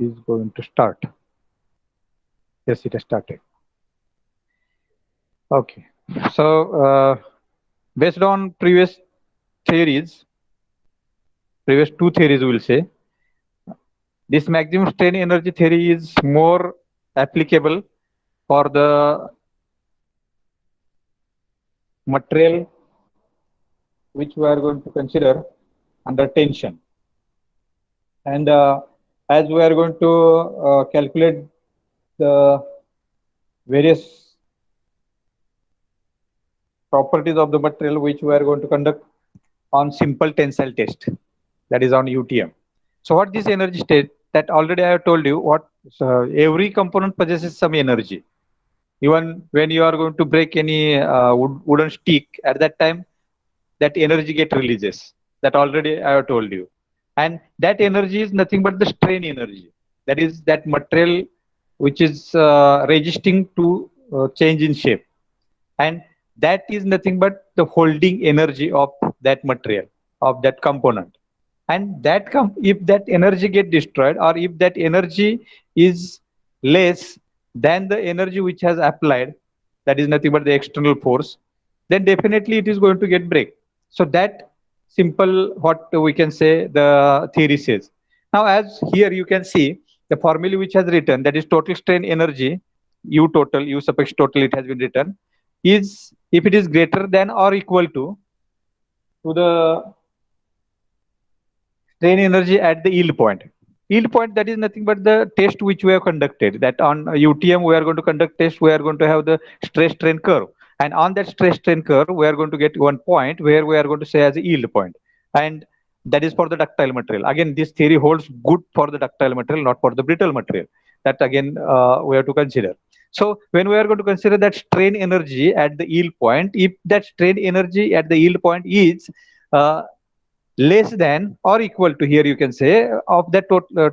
is going to start. Yes, it has started. Okay. So, based on previous theories, previous two theories, we will say, this maximum strain energy theory is more applicable for the material which we are going to consider under tension. And as we are going to calculate the various properties of the material which we are going to conduct on simple tensile test, that is on UTM. So what this energy state, that already I have told you, what every component possesses some energy. Even when you are going to break any wooden stick, at that time that energy get releases. That already I have told you. And that energy is nothing but the strain energy. That is that material which is resisting to change in shape. And that is nothing but the holding energy of that material, of that component. And that if that energy get destroyed, or if that energy is less than the energy which has applied, that is nothing but the external force, then definitely it is going to get break. So that simple what we can say the theory says. Now as here you can see the formula which has written, that is total strain energy, U total, U suffix total, it has been written, is if it is greater than or equal to the strain energy at the yield point. Yield point, that is nothing but the test which we have conducted. That on UTM we are going to conduct test, we are going to have the stress strain curve. And on that stress strain curve, we are going to get one point where we are going to say as a yield point. And that is for the ductile material. Again, this theory holds good for the ductile material, not for the brittle material. That again, we have to consider. So when we are going to consider that strain energy at the yield point, if that strain energy at the yield point is less than or equal to, here you can say, of the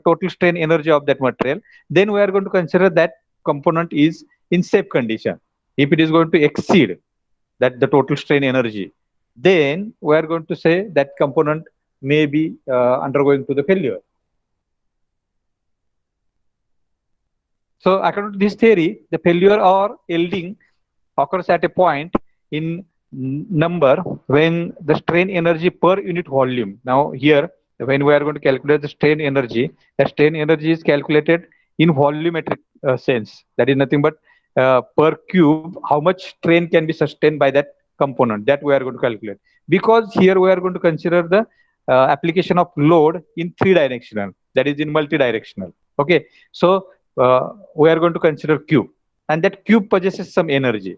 total strain energy of that material, then we are going to consider that component is in safe condition. If it is going to exceed that the total strain energy, then we are going to say that component may be undergoing to the failure. So according to this theory, the failure or yielding occurs at a point in number when the strain energy per unit volume. Now here, when we are going to calculate the strain energy is calculated in volumetric sense. That is nothing but per cube, how much strain can be sustained by that component, that we are going to calculate. Because here we are going to consider the application of load in three directional, that is in multi-directional. Okay, so we are going to consider cube, and that cube possesses some energy.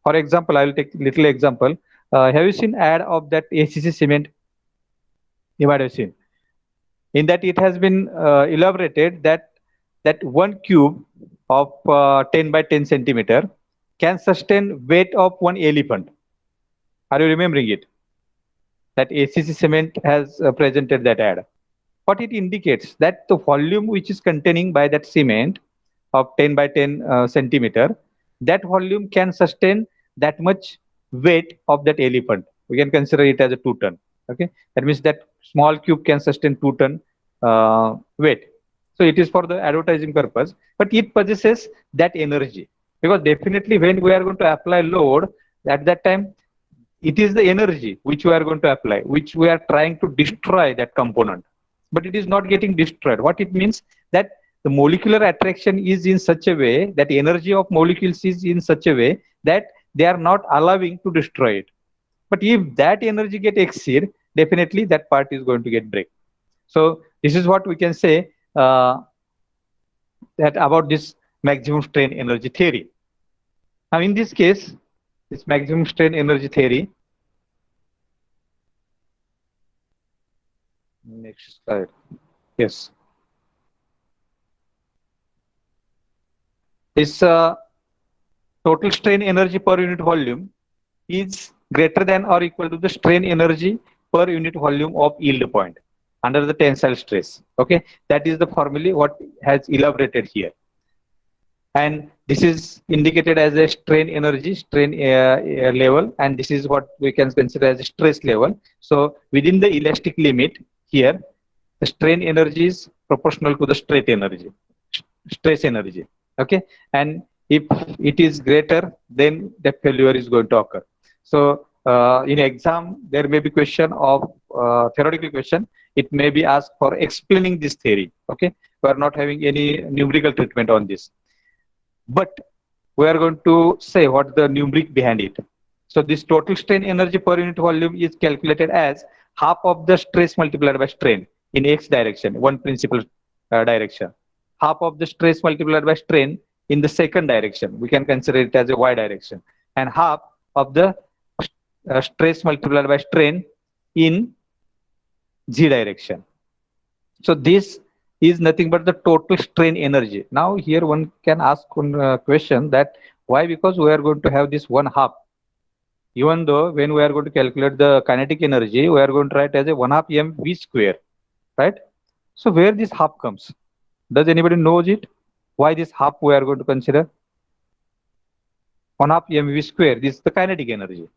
For example, I will take little example. Have you seen ad of that ACC cement? You might have seen. In that it has been elaborated that that one cube of 10 by 10 centimeter can sustain weight of one elephant. Are you remembering it? That ACC cement has presented that ad. What it indicates, that the volume which is containing by that cement of 10 by 10 centimeter, that volume can sustain that much weight of that elephant. We can consider it as a 2 ton. Okay, that means that small cube can sustain 2 ton weight. So it is for the advertising purpose, but it possesses that energy, because definitely when we are going to apply load, at that time it is the energy which we are going to apply, which we are trying to destroy that component, but it is not getting destroyed. What it means, that the molecular attraction is in such a way, that energy of molecules is in such a way that they are not allowing to destroy it. But if that energy get exceed, definitely that part is going to get break. So this is what we can say that about this maximum strain energy theory. Now in this case, this maximum strain energy theory, next slide. Yes. This total strain energy per unit volume is greater than or equal to the strain energy per unit volume of yield point under the tensile stress. Okay, that is the formula what has elaborated here. And this is indicated as a strain energy, strain level, and this is what we can consider as a stress level. So within the elastic limit here, the strain energy is proportional to the stress energy. Okay, and if it is greater, then the failure is going to occur. So in exam, there may be question of theoretical question. It may be asked for explaining this theory. Okay, we are not having any numerical treatment on this, but we are going to say what the numeric behind it. So this total strain energy per unit volume is calculated as half of the stress multiplied by strain in x direction, one principal direction. Half of the stress multiplied by strain in the second direction. We can consider it as a y direction. And half of the stress multiplied by strain in z direction. So this is nothing but the total strain energy. Now here one can ask one question that why? Because we are going to have this one half. Even though when we are going to calculate the kinetic energy, we are going to write as a 1 half mv square, right? So where this half comes? Does anybody knows it? Why this half we are going to consider? 1 half mv square. This is the kinetic energy.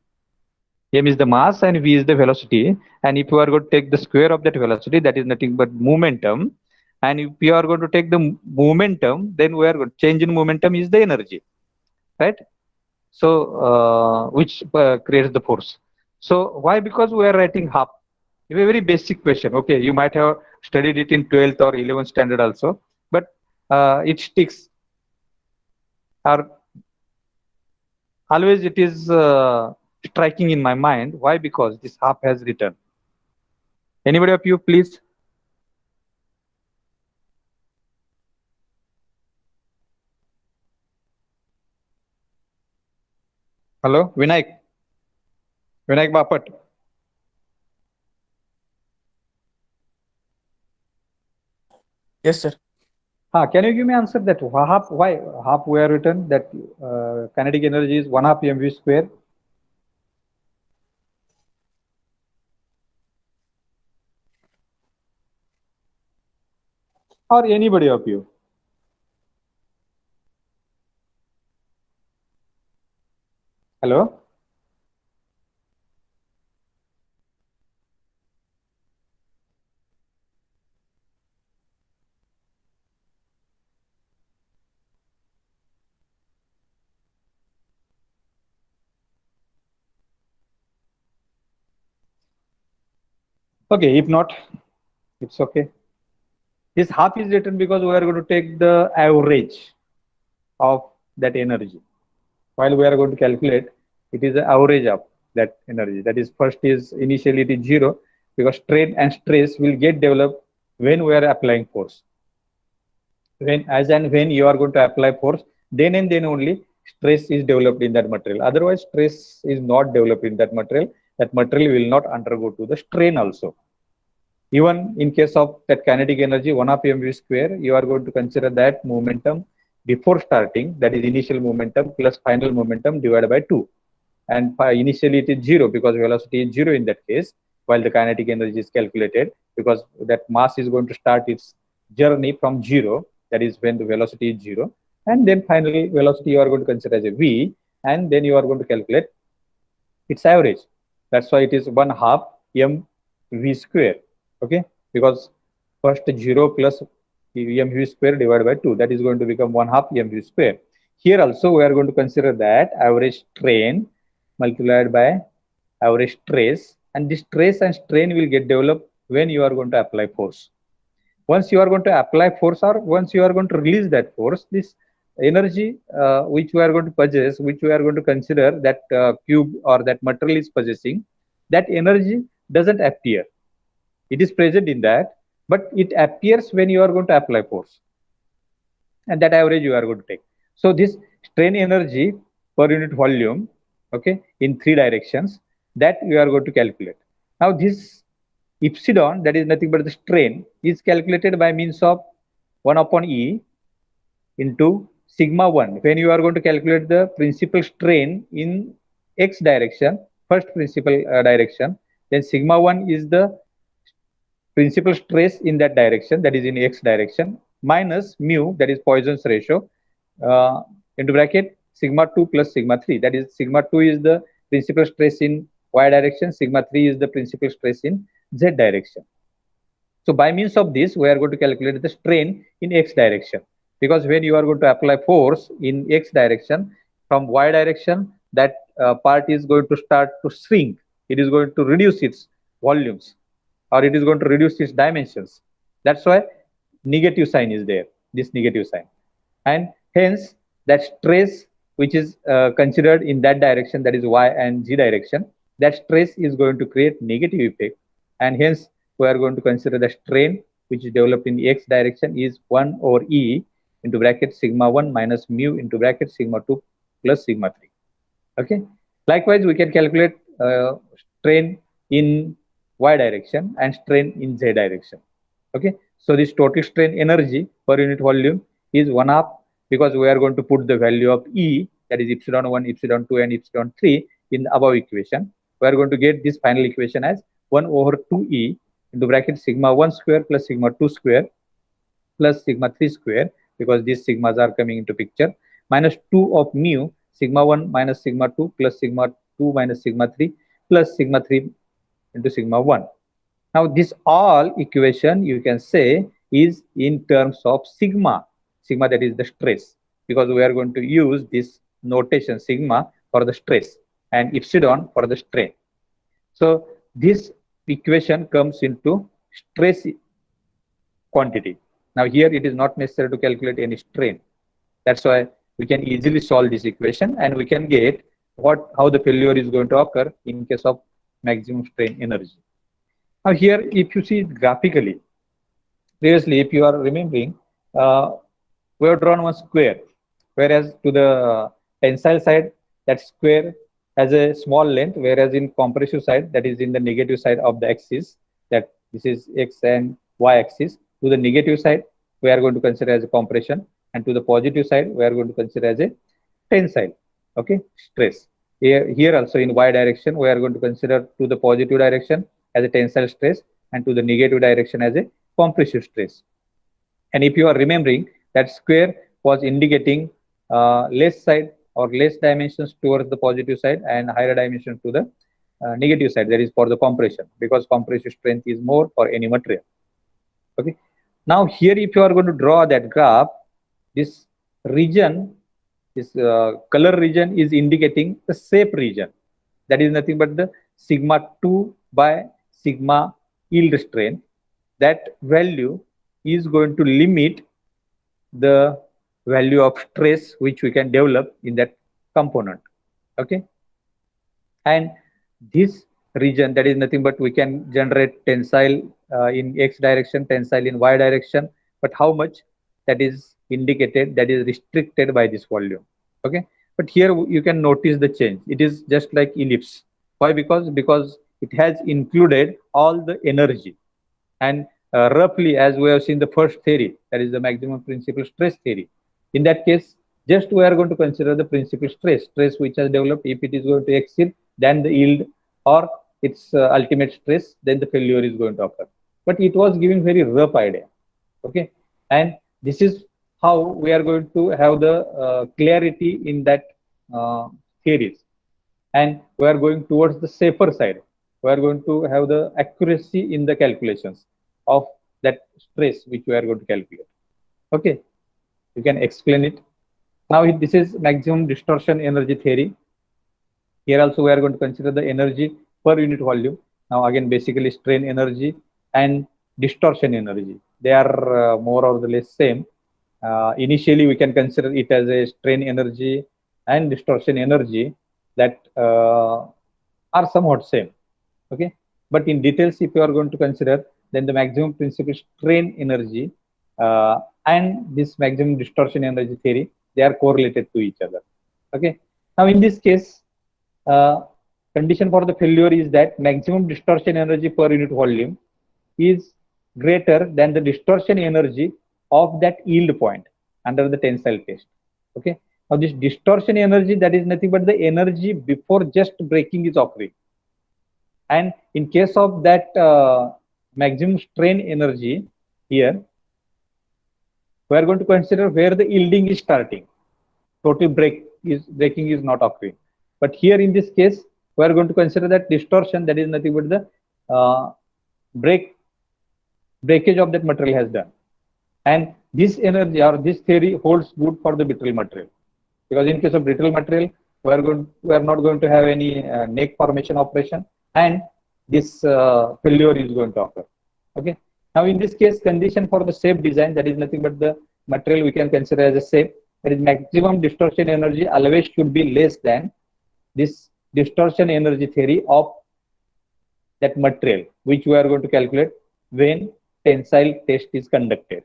M is the mass and v is the velocity. And if you are going to take the square of that velocity, that is nothing but momentum. And if you are going to take the momentum, then we are going to change in momentum is the energy, right? So which creates the force. So why? Because we are writing half. It's a very basic question. Okay, you might have studied it in 12th or 11th standard also, but it sticks. Or always it is striking in my mind. Why? Because this half has written. Anybody of you, please? Hello, Vinayak. Vinayak Bapat. Yes, sir. Can you give me answer that half? Why half we are written that kinetic energy is 1 half mv square? Or anybody of you? Hello? Okay, if not, it's okay. This half is written because we are going to take the average of that energy. While we are going to calculate, it is the average of that energy. That is, first is initially it is zero because strain and stress will get developed when we are applying force. When as and when you are going to apply force, then and then only stress is developed in that material. Otherwise, stress is not developed in that material. That material will not undergo to the strain also. Even in case of that kinetic energy, 1 half mv square, you are going to consider that momentum before starting, that is initial momentum plus final momentum divided by 2. And initially it is 0 because velocity is 0 in that case, while the kinetic energy is calculated because that mass is going to start its journey from 0, that is when the velocity is 0. And then final velocity you are going to consider as a v, and then you are going to calculate its average. That's why it is 1 half mv square. Okay, because first 0 plus mv square divided by 2, that is going to become 1 half mv square. Here also we are going to consider that average strain multiplied by average stress, and this stress and strain will get developed when you are going to apply force. Once you are going to apply force or once you are going to release that force, this energy which we are going to possess, which we are going to consider that cube or that material is possessing, that energy doesn't appear. It is present in that, but it appears when you are going to apply force, and that average you are going to take. So this strain energy per unit volume, okay, in 3 directions, that you are going to calculate. Now this epsilon, that is nothing but the strain, is calculated by means of 1 upon E into sigma 1. When you are going to calculate the principal strain in x direction, first principal direction, then sigma 1 is the principal stress in that direction, that is in x direction, minus mu, that is Poisson's ratio, into bracket sigma 2 plus sigma 3. That is, sigma 2 is the principal stress in y direction, sigma 3 is the principal stress in z direction. So by means of this, we are going to calculate the strain in x direction, because when you are going to apply force in x direction from y direction, that part is going to start to shrink. It is going to reduce its volumes, or it is going to reduce its dimensions. That's why negative sign is there, this negative sign. And hence that stress which is considered in that direction, that is y and z direction, that stress is going to create negative effect, and hence we are going to consider the strain which is developed in x direction is 1 over e into bracket sigma 1 minus mu into bracket sigma 2 plus sigma 3. Okay. Likewise, we can calculate strain in y direction and strain in z direction. Okay. So this total strain energy per unit volume is 1 half, because we are going to put the value of E, that is epsilon 1, epsilon 2 and epsilon 3 in the above equation. We are going to get this final equation as 1 over 2E into bracket sigma 1 square plus sigma 2 square plus sigma 3 square, because these sigmas are coming into picture, minus 2 of mu sigma 1 minus sigma 2 plus sigma 2 minus sigma 3 plus sigma 3 into sigma 1. Now this all equation you can say is in terms of sigma, sigma that is the stress, because we are going to use this notation sigma for the stress and epsilon for the strain. So this equation comes into stress quantity. Now here it is not necessary to calculate any strain. That's why we can easily solve this equation, and we can get how the failure is going to occur in case of maximum strain energy. Now here, if you see graphically, previously, if you are remembering, we have drawn one square, whereas to the tensile side, that square has a small length, whereas in compressive side, that is in the negative side of the axis, that this is x and y axis. To the negative side, we are going to consider as a compression, and to the positive side, we are going to consider as a tensile, okay, stress. Here also in y direction, we are going to consider to the positive direction as a tensile stress, and to the negative direction as a compressive stress. And if you are remembering, that square was indicating less side or less dimensions towards the positive side and higher dimensions to the negative side, that is for the compression, because compressive strength is more for any material. Okay. Now here, if you are going to draw that graph, this region, this color region is indicating the shape region. That is nothing but the sigma 2 by sigma yield strength. That value is going to limit the value of stress which we can develop in that component. Okay. And this region, that is nothing but we can generate tensile in x direction, tensile in y direction, but how much, that is indicated, that is restricted by this volume. Okay. But here you can notice the change. It is just like ellipse. Why? Because it has included all the energy. And roughly, as we have seen the first theory, that is the maximum principal stress theory, in that case, just we are going to consider the principal stress which has developed. If it is going to exceed than the yield or its ultimate stress, then the failure is going to occur. But it was giving very rough idea. Okay. And this is how we are going to have the clarity in that theories. And we are going towards the safer side. We are going to have the accuracy in the calculations of that stress which we are going to calculate. Okay. You can explain it. Now this is maximum distortion energy theory. Here also we are going to consider the energy per unit volume. Now again, basically strain energy and distortion energy, they are more or less same. Initially we can consider it as a strain energy and distortion energy that are somewhat same. Okay. But in details, if you are going to consider, then the maximum principal strain energy and this maximum distortion energy theory, they are correlated to each other. Okay. Now in this case, condition for the failure is that maximum distortion energy per unit volume is greater than the distortion energy of that yield point under the tensile test. Okay. Now this distortion energy, that is nothing but the energy before just breaking is occurring. And in case of that maximum strain energy, here we are going to consider where the yielding is starting. Total breaking is not occurring. But here in this case, we are going to consider that distortion, that is nothing but the break breakage of that material has done. And this energy or this theory holds good for the brittle material, because in case of brittle material, we are not going to have any neck formation operation, and this failure is going to occur. Okay. Now in this case, condition for the safe design, that is nothing but the material we can consider as a safe. That is, maximum distortion energy always should be less than this distortion energy theory of that material, which we are going to calculate when tensile test is conducted.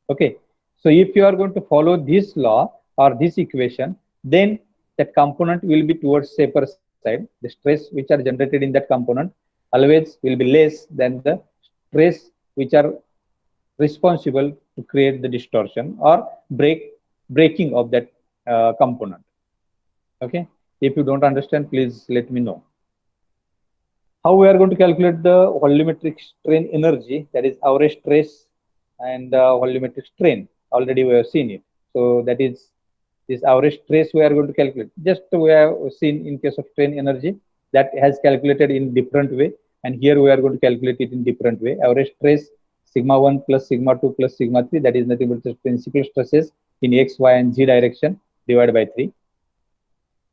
Okay. So if you are going to follow this law or this equation, then that component will be towards safer side. The stress which are generated in that component always will be less than the stress which are responsible to create the distortion or breaking of that component. Okay. If you don't understand, please let me know. How we are going to calculate the volumetric strain energy, that is average stress and volumetric strain, already we have seen it. So that is this average stress we are going to calculate. Just we have seen in case of strain energy, that has calculated in different way, and here we are going to calculate it in different way. Average stress sigma 1 plus sigma 2 plus sigma 3, that is nothing but the principal stresses in x, y and z direction divided by 3.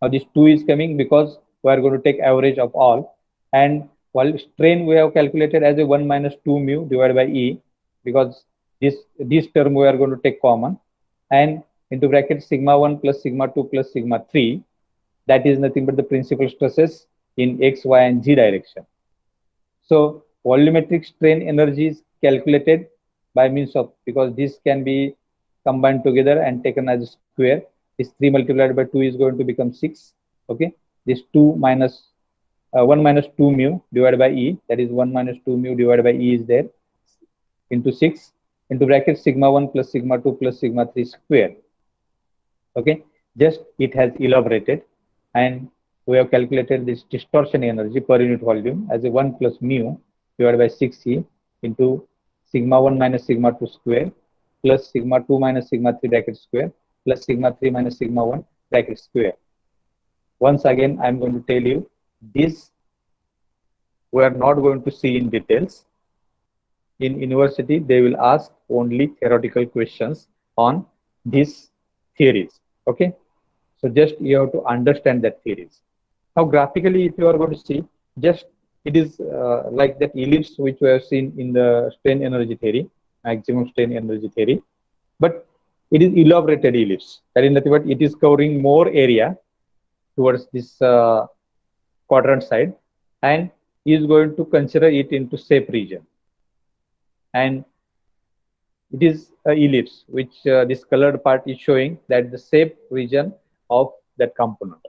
Now this 2 is coming because we are going to take average of all. And while strain we have calculated as a 1 minus 2 mu divided by E, because this term we are going to take common, and into bracket sigma 1 plus sigma 2 plus sigma 3, that is nothing but the principal stresses in x, y and z direction. So volumetric strain energy is calculated by means of, because this can be combined together and taken as a square. This 3 multiplied by 2 is going to become 6. Okay. This 2 minus 1 minus 2 mu divided by E, that is 1 minus 2 mu divided by E is there, into 6 into bracket sigma 1 plus sigma 2 plus sigma 3 square. Okay. Just it has elaborated, and we have calculated this distortion energy per unit volume as a 1 plus mu divided by 6E into sigma 1 minus sigma 2 square plus sigma 2 minus sigma 3 bracket square plus sigma 3 minus sigma 1 bracket square. Once again, I am going to tell you, this we are not going to see in details. In university, they will ask only theoretical questions on these theories. Okay. So just you have to understand that theories. Now graphically, if you are going to see, just it is like that ellipse which we have seen in the strain energy theory, maximum strain energy theory, but it is elaborated ellipse. That is nothing but it is covering more area towards this quadrant side, and is going to consider it into safe region. And it is a ellipse which this colored part is showing that the safe region of that component.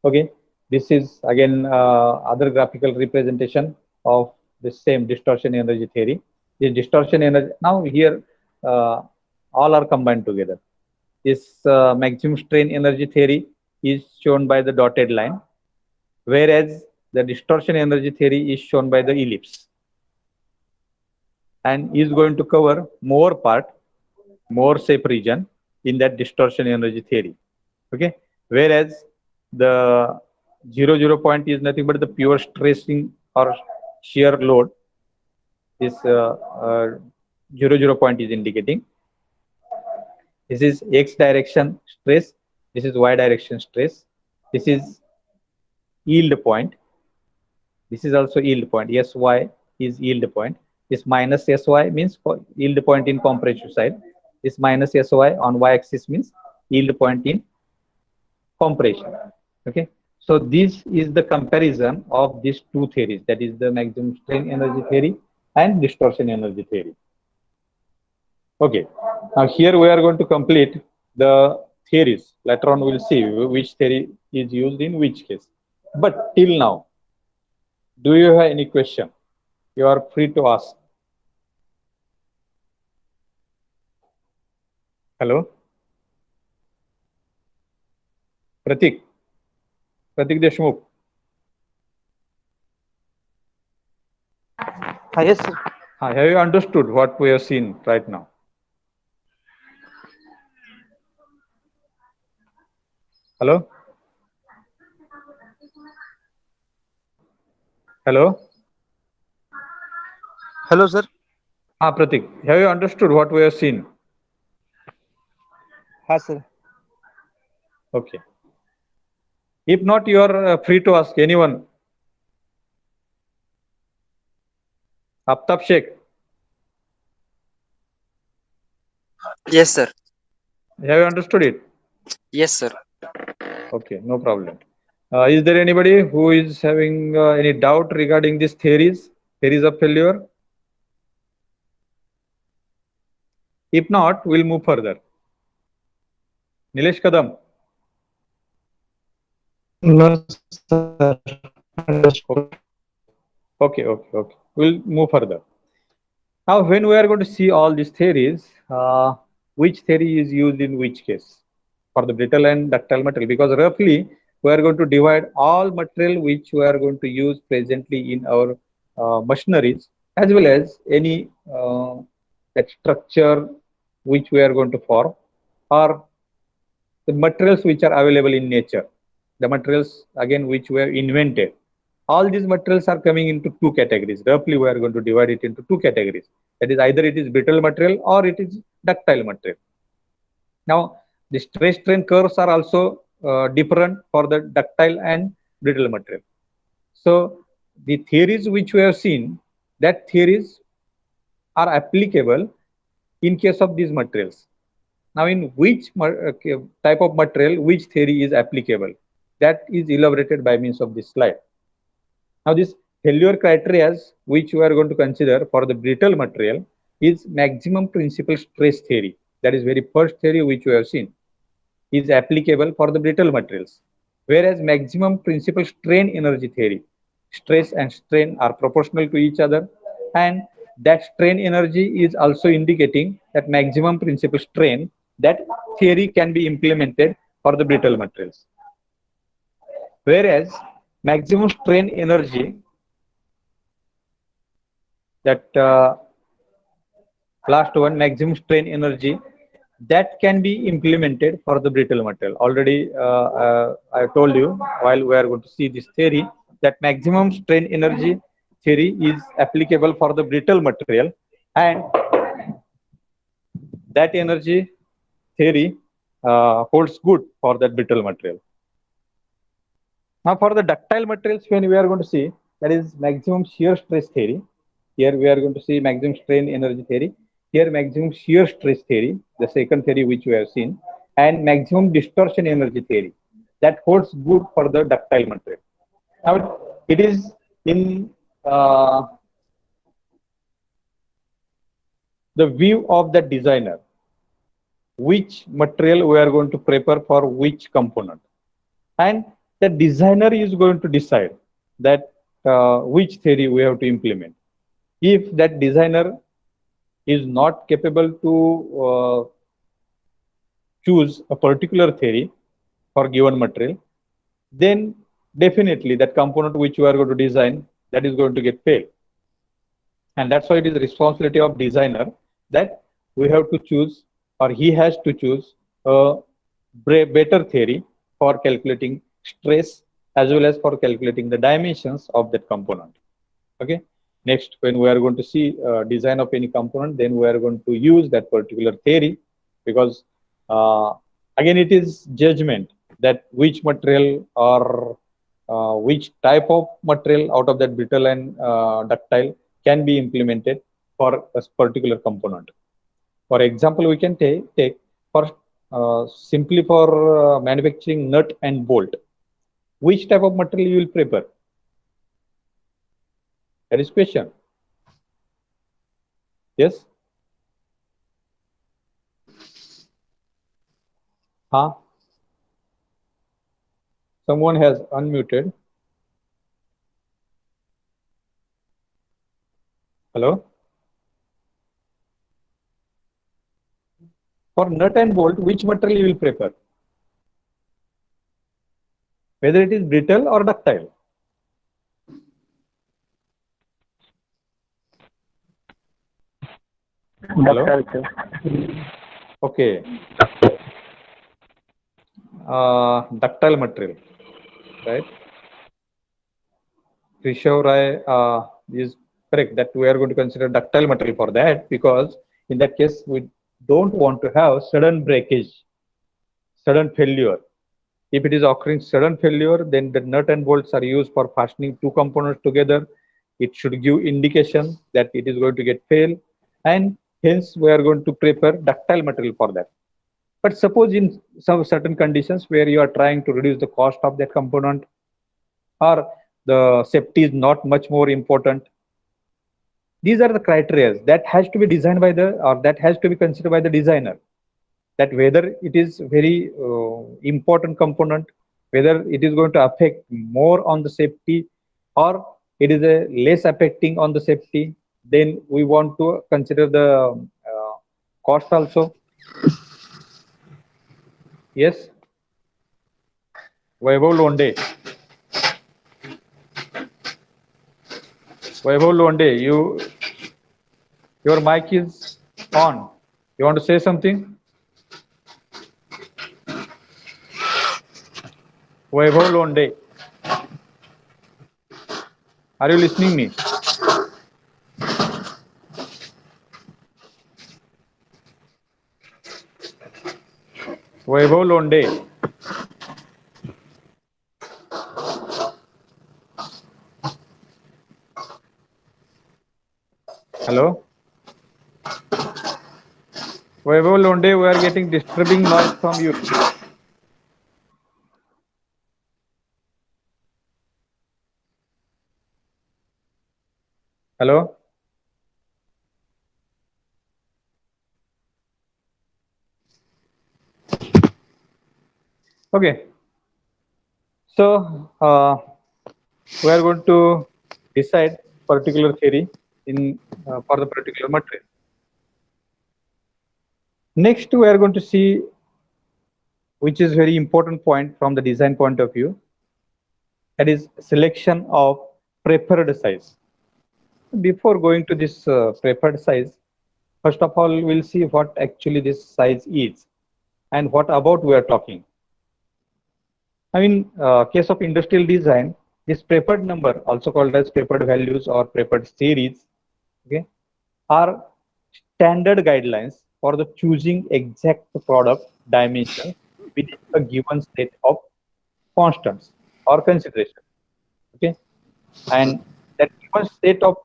Okay, this is again other graphical representation of the same distortion energy theory. The distortion energy, now here all are combined together. This maximum strain energy theory is shown by the dotted line, whereas the distortion energy theory is shown by the ellipse, and is going to cover more part, more safe region in that distortion energy theory. Okay, whereas the 0 point is nothing but the pure stressing or shear load. This 0 point is indicating this is x direction stress, this is y direction stress, this is yield point, this is also yield point. Sy is yield point. This minus Sy means for yield point in compressive side. This minus Sy on y-axis means yield point in compression. Okay. So this is the comparison of these two theories, that is the maximum strain energy theory and distortion energy theory. Okay. Now here we are going to complete the theories. Later on we'll see which theory is used in which case. But till now, do you have any question? You are free to ask. Hello? Pratik Deshmukh. Yes, sir. Have you understood what we have seen right now? Hello? Hello? Hello, sir. Pratik, have you understood what we have seen? Ha, sir. Okay. If not, you are free to ask anyone. Aftab Sheikh, Yes, sir. have you understood it? Yes, sir. Okay, no problem. Is there anybody who is having any doubt regarding these theories of failure? If not, we'll move further. Nilesh Kadam. No, sir. Understood. Okay. We'll move further. Now, when we are going to see all these theories, which theory is used in which case for the brittle and ductile material? Because roughly, we are going to divide all material which we are going to use presently in our machineries, as well as any that structure which we are going to form, or the materials which are available in nature, the materials again which were invented. All these materials are coming into two categories. Roughly we are going to divide it into two categories, that is either it is brittle material or it is ductile material. Now the stress strain curves are also different for the ductile and brittle material. So the theories which we have seen, that theories are applicable in case of these materials. Now, in which type of material, which theory is applicable? That is elaborated by means of this slide. Now, this failure criteria which we are going to consider for the brittle material is maximum principal stress theory. That is very first theory which we have seen is applicable for the brittle materials. Whereas maximum principal strain energy theory, stress and strain are proportional to each other, and that strain energy is also indicating that maximum principal strain, that theory can be implemented for the brittle materials. Whereas maximum strain energy, that last one, maximum strain energy, that can be implemented for the brittle material. Already I told you while we are going to see this theory that maximum strain energy theory is applicable for the brittle material, and that energy theory holds good for that brittle material. Now for the ductile materials, when we are going to see, that is maximum shear stress theory. Here we are going to see maximum strain energy theory. Here maximum shear stress theory, the second theory which we have seen, and maximum distortion energy theory. That holds good for the ductile material. Now it is in the view of the designer which material we are going to prepare for which component, and the designer is going to decide that which theory we have to implement. If that designer is not capable to choose a particular theory for given material, then definitely that component which you are going to design, that is going to get failed. And that's why it is the responsibility of designer that we have to choose, or he has to choose a better theory for calculating stress as well as for calculating the dimensions of that component. Okay. Next, when we are going to see design of any component, then we are going to use that particular theory, because again it is judgment that which material or which type of material out of that brittle and ductile can be implemented for a particular component. For example, we can take for simply for manufacturing nut and bolt. Which type of material you will prepare? That is question. Yes. Huh? Someone has unmuted. Hello? For nut and bolt, which material you will prefer? Whether it is brittle or ductile? Hello? Ductile, sir. Okay. Ductile material, right? Rishabh Rai is correct, that we are going to consider ductile material for that, because in that case we don't want to have sudden breakage, sudden failure. If it is occurring sudden failure, then the nut and bolts are used for fastening two components together. It should give indication that it is going to get fail, and hence we are going to prepare ductile material for that. But suppose in some certain conditions where you are trying to reduce the cost of that component, or the safety is not much more important, these are the criteria that has to be designed by the, or that has to be considered by the designer, that whether it is very important component, whether it is going to affect more on the safety, or it is a less affecting on the safety, then we want to consider the cost also. Yes, Vaibhav Londe. Vaibhav Londe, your mic is on. You want to say something? Vaibhav Londe, are you listening me? Vaibhav Londe. Hello? Vaibhav Londe, we are getting disturbing noise from you. Hello? Okay. So we are going to decide particular theory in for the particular material. Next, we are going to see, which is very important point from the design point of view, that is selection of preferred size. Before going to this preferred size, first of all, we'll see what actually this size is and what about we are talking. I mean, case of industrial design, this preferred number, also called as preferred values or preferred series, okay, are standard guidelines for the choosing exact product dimensions within a given set of constants or considerations. Okay, and that given set of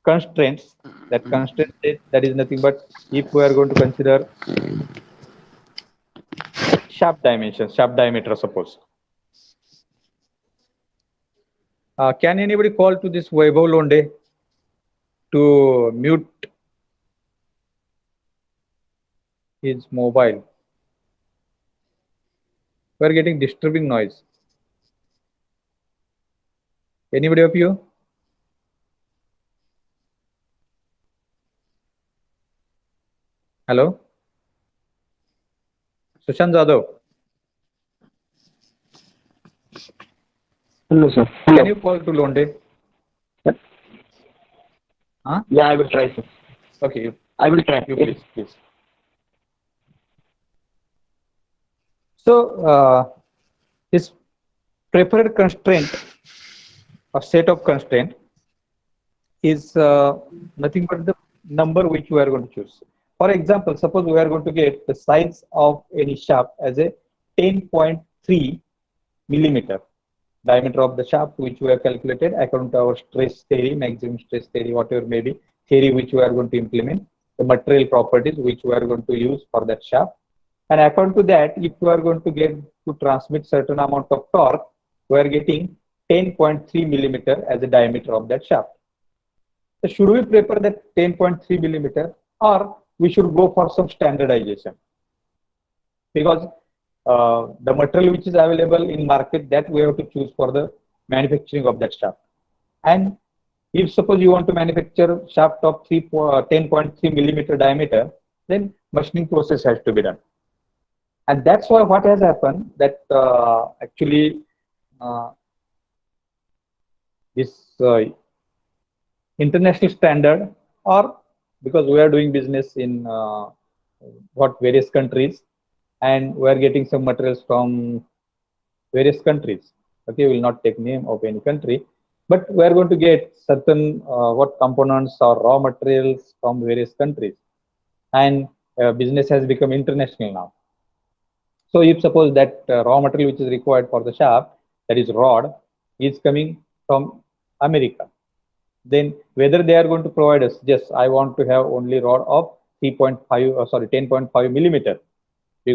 constraints, that constraint set, that is nothing but, if we are going to consider shaft dimensions, shaft diameter, suppose. Can anybody call to this Vaibhav Londe to mute his mobile? We are getting disturbing noise. Anybody of you? Hello? Sushant Jadhav. Hello, sir. Can you call to Londe? Huh? Yeah, I will try, sir. Okay, I will try. you please. So this preferred constraint or set of constraint is nothing but the number which we are going to choose. For example, suppose we are going to get the size of any shaft as a 10.3 millimeter diameter of the shaft, which we have calculated according to our stress theory, maximum stress theory, whatever may be theory which we are going to implement, the material properties which we are going to use for that shaft. And according to that, if we are going to get to transmit certain amount of torque, we are getting 10.3 millimeter as the diameter of that shaft. So should we prefer that 10.3 millimeter, or we should go for some standardization? Because the material which is available in market, that we have to choose for the manufacturing of that shaft. And if suppose you want to manufacture shaft of 10.3 millimeter diameter, then machining process has to be done. And that's why what has happened, that actually this international standard, or because we are doing business in various countries, and we are getting some materials from various countries. Okay, we will not take name of any country. But we are going to get certain what components or raw materials from various countries, and business has become international now. So if suppose that raw material which is required for the shaft, that is rod, is coming from America, then whether they are going to provide us, just I want to have only rod of 3.5, sorry, 10.5 millimeter,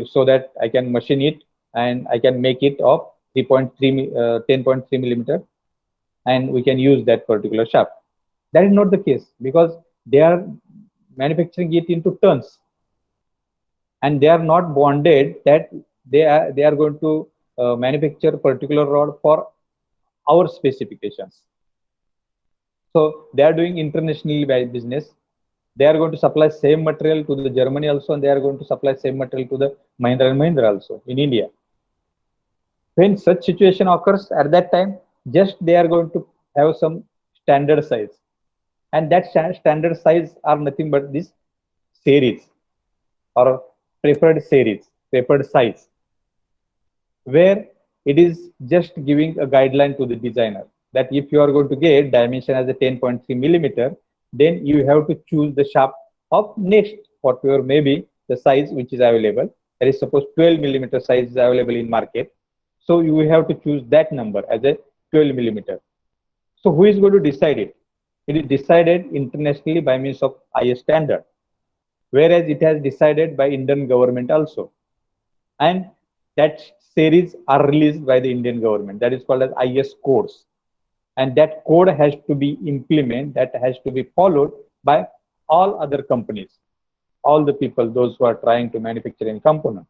so that I can machine it and I can make it of 3.3, 10.3 millimeter, and we can use that particular shaft. That is not the case, because they are manufacturing it into tons, and they are not bonded that they are going to manufacture particular rod for our specifications. So they are doing internationally by business. They are going to supply same material to the Germany also, and they are going to supply same material to the Mahindra and Mahindra also in India. When such situation occurs at that time, just they are going to have some standard size, and that standard size are nothing but this series or preferred size, where it is just giving a guideline to the designer that if you are going to get dimension as a 10.3 millimeter, then you have to choose the shaft of next whatever maybe the size which is available. That is, suppose 12 millimeter size is available in market, so you have to choose that number as a 12 millimeter. So who is going to decide it? It is decided internationally by means of IS standard, whereas it has decided by Indian government also, and that series are released by the Indian government. That is called as IS codes, and that code has to be implemented. That has to be followed by all other companies, all the people, those who are trying to manufacture any component.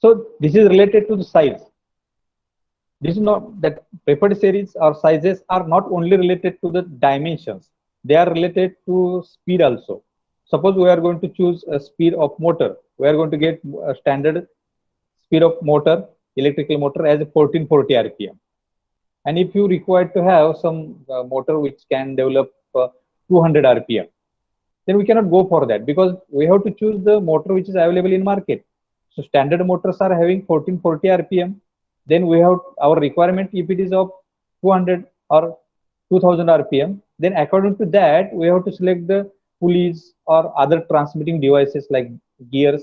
So this is related to the size. This is not that preferred series or sizes are not only related to the dimensions, they are related to speed also. Suppose we are going to choose a speed of motor, we are going to get a standard speed of motor, electrical motor, as a 1440 rpm. And if you require to have some motor which can develop 200 rpm, then we cannot go for that, because we have to choose the motor which is available in market. So standard motors are having 1440 rpm. Then we have our requirement, if it is of 200 or 2000 rpm, then according to that we have to select the pulleys or other transmitting devices like gears,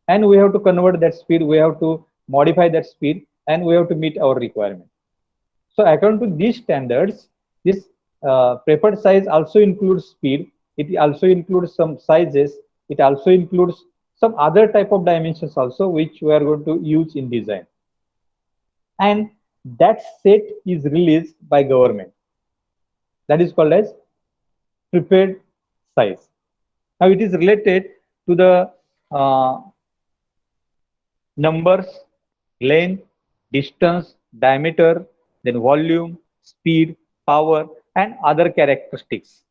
and we have to convert that speed, we have to modify that speed, and we have to meet our requirement. So according to these standards, this preferred size also includes speed. It also includes some sizes. It also includes some other type of dimensions also, which we are going to use in design. And that set is released by government. That is called as preferred size. Now it is related to the numbers, length, distance, diameter, then volume, speed, power, and other characteristics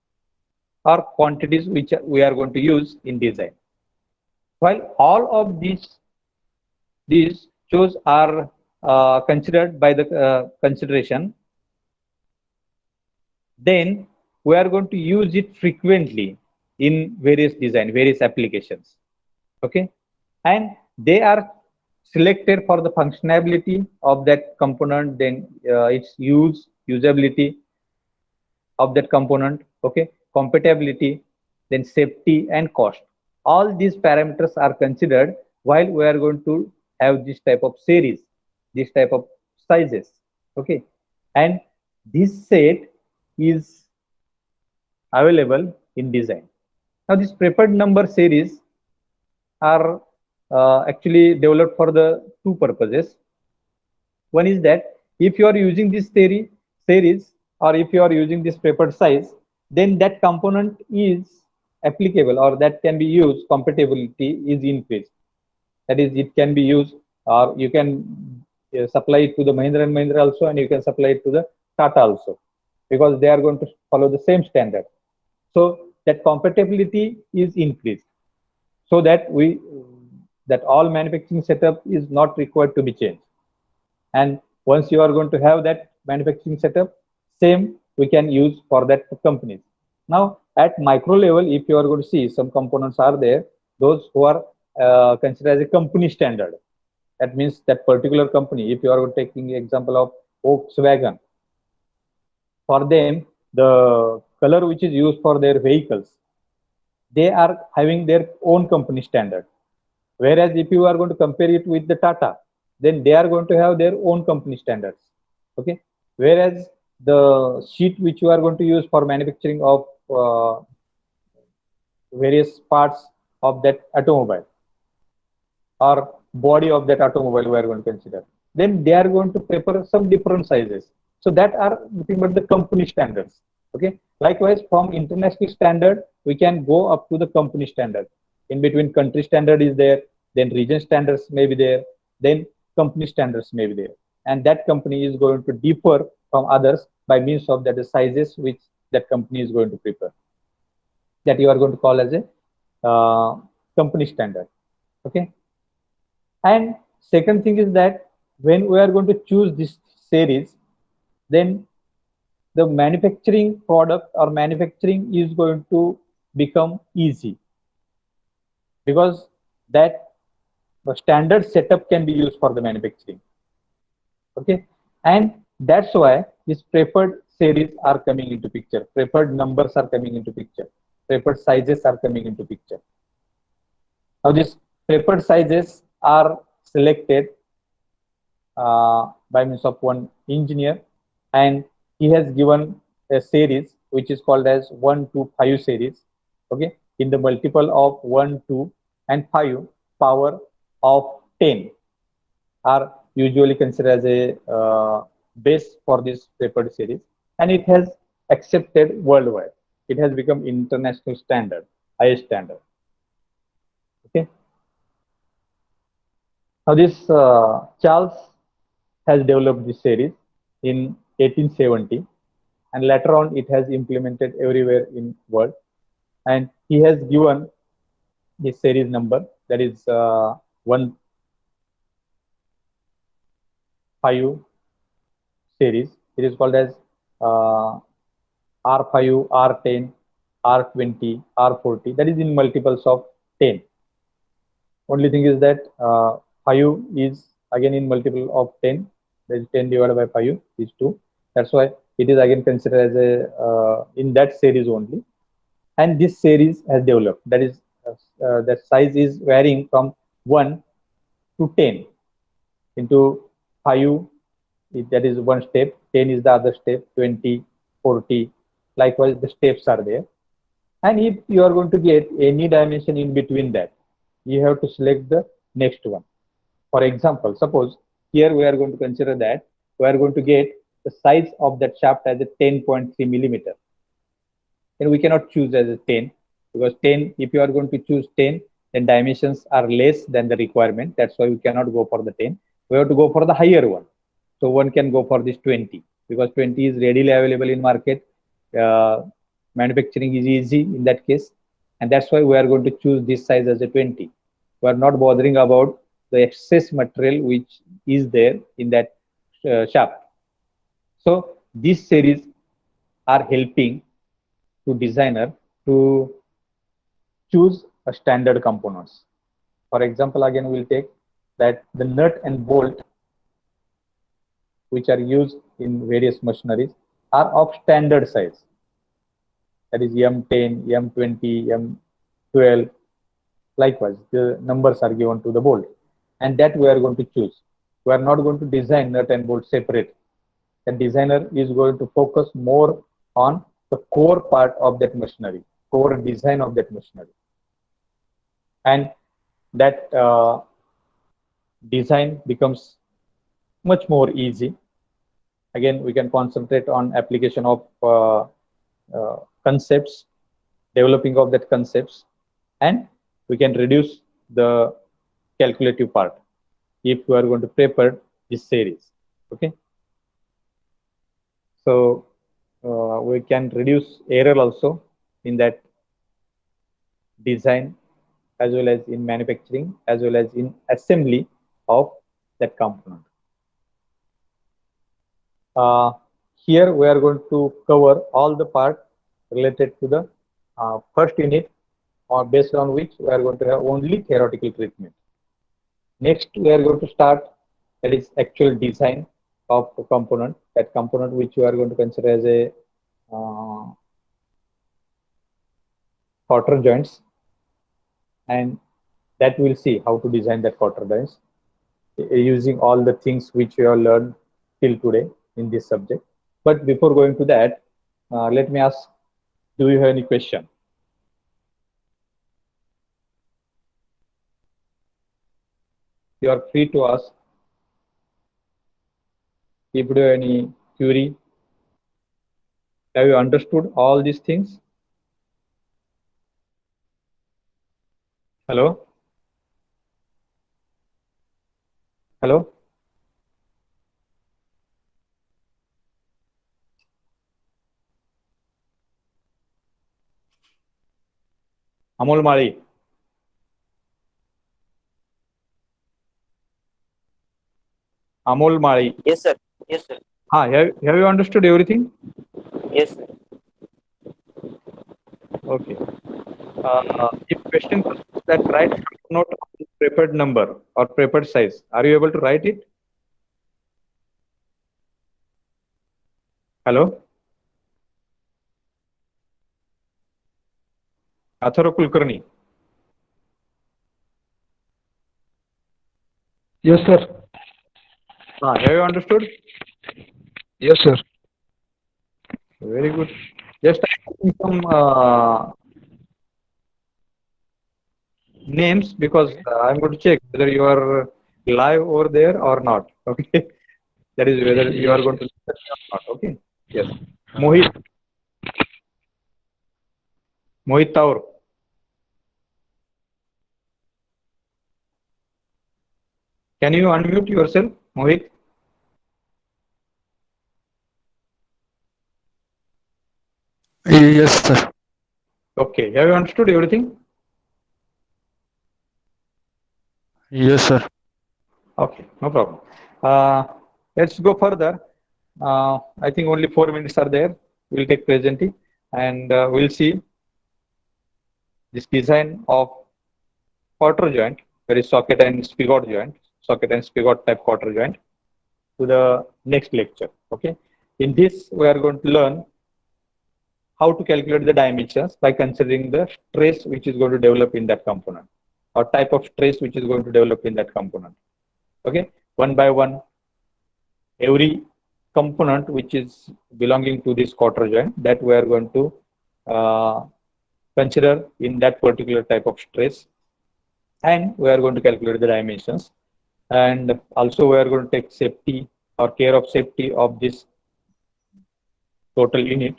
or quantities which we are going to use in design. While all of these shows are considered by the consideration, then we are going to use it frequently in various design, various applications. Okay, and they are selected for the functionality of that component, then its usability of that component, okay, compatibility, then safety and cost. All these parameters are considered while we are going to have this type of series, this type of sizes, okay. And this set is available in design. Now this preferred number series are actually developed for the two purposes. One is that if you are using this series, or if you are using this preferred size, then that component is applicable, or that can be used, compatibility is increased. That is, it can be used, or you can supply it to the Mahindra and Mahindra also, and you can supply it to the Tata also, because they are going to follow the same standard. So that compatibility is increased, so that all manufacturing setup is not required to be changed. And once you are going to have that manufacturing setup, same we can use for that companies. Now at micro level, if you are going to see, some components are there, those who are considered as a company standard. That means that particular company, if you are taking the example of Volkswagen, For them, the color which is used for their vehicles, they are having their own company standard. Whereas if you are going to compare it with the Tata, then they are going to have their own company standards. Okay. Whereas the sheet which you are going to use for manufacturing of various parts of that automobile or body of that automobile we are going to consider, then they are going to prefer some different sizes. So that are nothing but the company standards. Okay. Likewise, from international standard, we can go up to the company standard. In between, country standard is there, then region standards may be there, then company standards may be there. And that company is going to differ from others by means of that the sizes which that company is going to prefer. That you are going to call as a company standard. Okay. And second thing is that when we are going to choose this series, then the manufacturing product or manufacturing is going to become easy, because that the standard setup can be used for the manufacturing. Okay. And that's why these preferred series are coming into picture. Preferred numbers are coming into picture. Preferred sizes are coming into picture. Now these preferred sizes are selected by means of one engineer, and he has given a series which is called as 1 to 5 series. Okay. In the multiple of 1, 2 and 5 power of 10 are usually considered as a base for this preferred series, and it has accepted worldwide. It has become international standard, highest standard. Okay. Now this Charles has developed this series in 1870, and later on it has implemented everywhere in world, and he has given this series number, that is 1 5 series. It is called as R5, R10, R20, R40. That is in multiples of 10. Only thing is that 5 is again in multiple of 10. That is 10 divided by 5 is 2. That's why it is again considered as a in that series only. And this series has developed. That is the size is varying from 1 to 10 into 5. That is one step, 10 is the other step, 20, 40. Likewise, the steps are there. And if you are going to get any dimension in between that, you have to select the next one. For example, suppose here we are going to consider that we are going to get the size of that shaft as a 10.3 millimeter. And we cannot choose as a 10, because 10, if you are going to choose 10, then dimensions are less than the requirement. That's why we cannot go for the 10. We have to go for the higher one. So one can go for this 20, because 20 is readily available in market. Manufacturing is easy in that case. And that's why we are going to choose this size as a 20. We are not bothering about the excess material which is there in that shaft. So these series are helping to designer to choose a standard components. For example, again we'll take that the nut and bolt which are used in various machineries are of standard size. That is M10, M20, M12. Likewise, the numbers are given to the bolt, and that we are going to choose. We are not going to design nut and bolt separate. The designer is going to focus more on the core part of that machinery, core design of that machinery. And that design becomes much more easy. Again, we can concentrate on application of concepts, developing of that concepts, and we can reduce the calculative part if we are going to prepare this series. Okay. So we can reduce error also in that design, as well as in manufacturing, as well as in assembly of that component. Here we are going to cover all the parts related to the first unit, or based on which we are going to have only theoretical treatment. Next, we are going to start, that is actual design, of the component, that component which you are going to consider as a quarter joints, and that we'll see how to design that quarter joints using all the things which you have learned till today in this subject. But before going to that, let me ask, do you have any question? You are free to ask if you have any query. Have you understood all these things? Hello? Hello? Amol Mali. Amol Mali. Yes, sir. Yes, sir. Have you understood everything? Yes, sir. Okay. If question comes that write note on preferred number or preferred size, are you able to write it? Hello? Atharo Kulkarni. Yes, sir. Have you understood? Yes, sir. Very good. Just typing some names because I'm going to check whether you are live over there or not. Okay. That is whether you are going to listen or not. Okay. Yes. Mohit. Mohit Taur. Can you unmute yourself, Mohit? Yes, sir. Okay. Have you understood everything? Yes, sir. Okay. No problem. Let's go further. I think only 4 minutes are there. We'll take presenting and we'll see this design of quarter joint, where is socket and spigot joint, socket and spigot type quarter joint, to the next lecture. Okay. In this, we are going to learn how to calculate the dimensions by considering the stress which is going to develop in that component, or type of stress which is going to develop in that component. Okay. One by one, every component which is belonging to this quarter joint, that we are going to uh, consider in that particular type of stress, and we are going to calculate the dimensions, and also we are going to take safety or care of safety of this total unit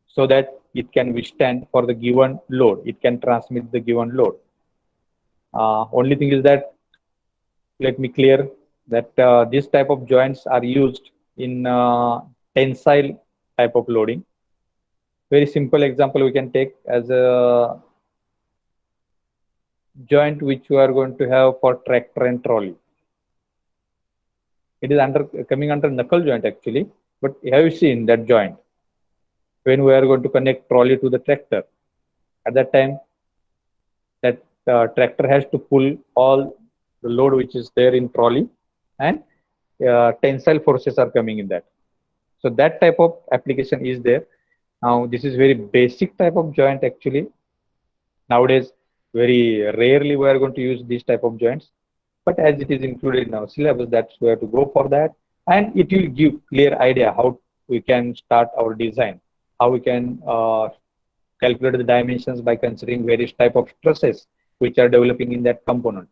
so that it can withstand for the given load, it can transmit the given load. Only thing is that, let me clear that this type of joints are used in tensile type of loading. Very simple example we can take as a joint which we are going to have for tractor and trolley. It is coming under knuckle joint actually, but have you seen that joint when we are going to connect trolley to the tractor? At that time, that tractor has to pull all the load which is there in trolley, and tensile forces are coming in that. So that type of application is there. Now this is very basic type of joint actually. Nowadays, very rarely we are going to use these type of joints, but as it is included in our syllabus, that's where to go for that, and it will give clear idea how we can start our design, how we can calculate the dimensions by considering various type of stresses which are developing in that component.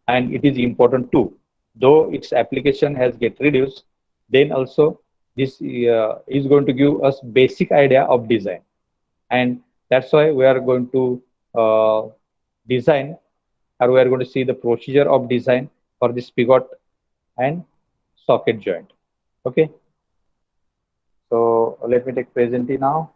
And it is important too, though its application has get reduced, then also this is going to give us basic idea of design, and that's why we are going to design, or we are going to see the procedure of design for this spigot and socket joint. Okay. So let me take presenting now.